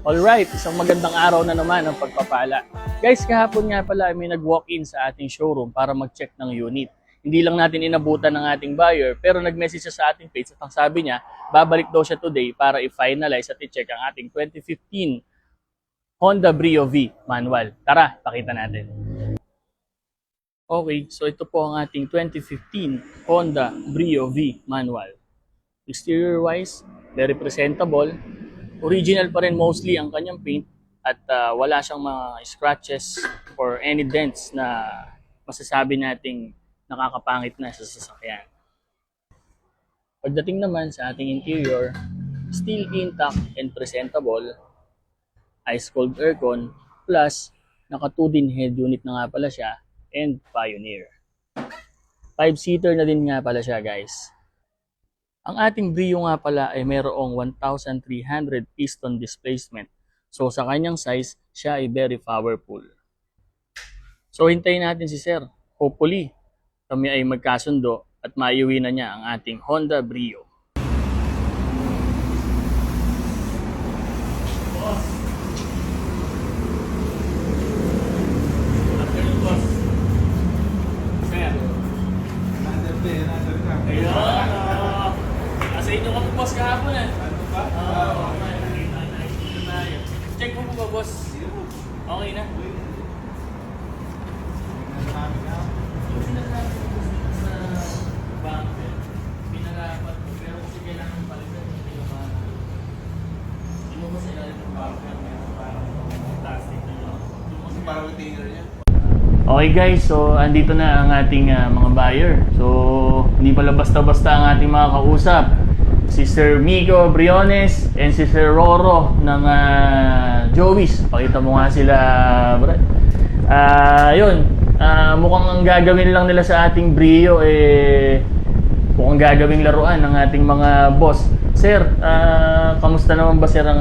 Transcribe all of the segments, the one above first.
Alright, isang magandang araw na naman ang pagpapala. Guys, kahapon nga pala may nag-walk-in sa ating showroom para mag-check ng unit. Hindi lang natin inabutan ng ating buyer, pero nag-message siya sa ating page at ang sabi niya, babalik daw siya today para i-finalize at i-check ang ating 2015 Honda Brio V manual. Tara, pakita natin. Okay, so ito po ang ating 2015 Honda Brio V manual. Exterior-wise, very presentable. Original pa rin mostly ang kanyang paint at wala siyang mga scratches or any dents na masasabi nating nakakapangit na sa sasakyan. Pagdating naman sa ating interior, still intact and presentable, ice cold aircon, plus naka 2-din head unit na nga pala siya and Pioneer. 5-seater na din nga pala siya, guys. Ang ating Brio nga pala ay mayroong 1,300 piston displacement. So sa kanyang size, siya ay very powerful. So hintayin natin si Sir. Hopefully, kami ay magkasundo at maiuwi na niya ang ating Honda Brio. Boss. Afternoon, boss. Sir. Ayun. Sa inyo kami, boss, kahapon eh. Ano ba? Check mo po ba, boss? Okay na? Yung sinasabi ko sa bank, pinarapat ko, pero kasi kailangan palitan yung mo sila rin ng bumper, meron parang plastic na yun. Parang retainer niya. Okay guys, so andito na ang ating mga buyer. So hindi pala basta-basta ang ating mga kausap. Si Sir Miko Briones and si Sir Roro ng Joey's. Pakita mo nga sila, Brad. Yun, mukhang ang gagawin lang nila sa ating Brio mukhang gagawing laruan ng ating mga boss. Sir, kamusta naman ba sir ang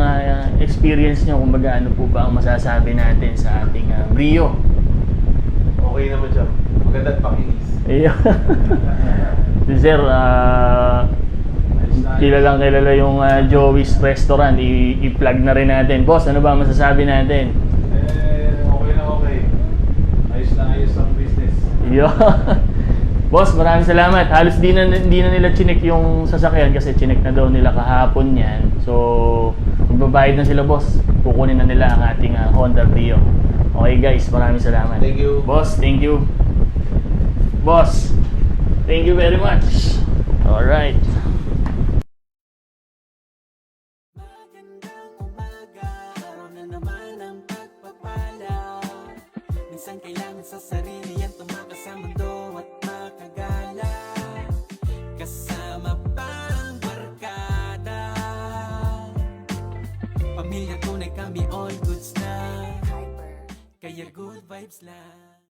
experience nyo? Kumbaga ano po ba ang masasabi natin sa ating Brio? Okay naman siya. Maganda at pakinis. Ayun. Si Sir, kilala yung Joey's Restaurant. I-plug na rin natin. Boss, ano ba masasabi natin? Okay na okay. Ayos na ayos ang business. Ayun. Boss, maraming salamat. Halos di na nila chinek yung sasakyan kasi chinek na daw nila kahapon yan. So, magbabayad na sila, boss. Kukunin na nila ang ating Honda Brio. Okay guys, maraming salamat. Thank you. Boss, thank you. Boss, thank you very much. Alright. Magandang umaga, araw na naman ang pagpapala. Minsan kailangan sa sarili yan tumakas sa mundo at makagala. Kasama pa ang barkada. Pamilya tunay kami all goods na. Kaya good vibes lang.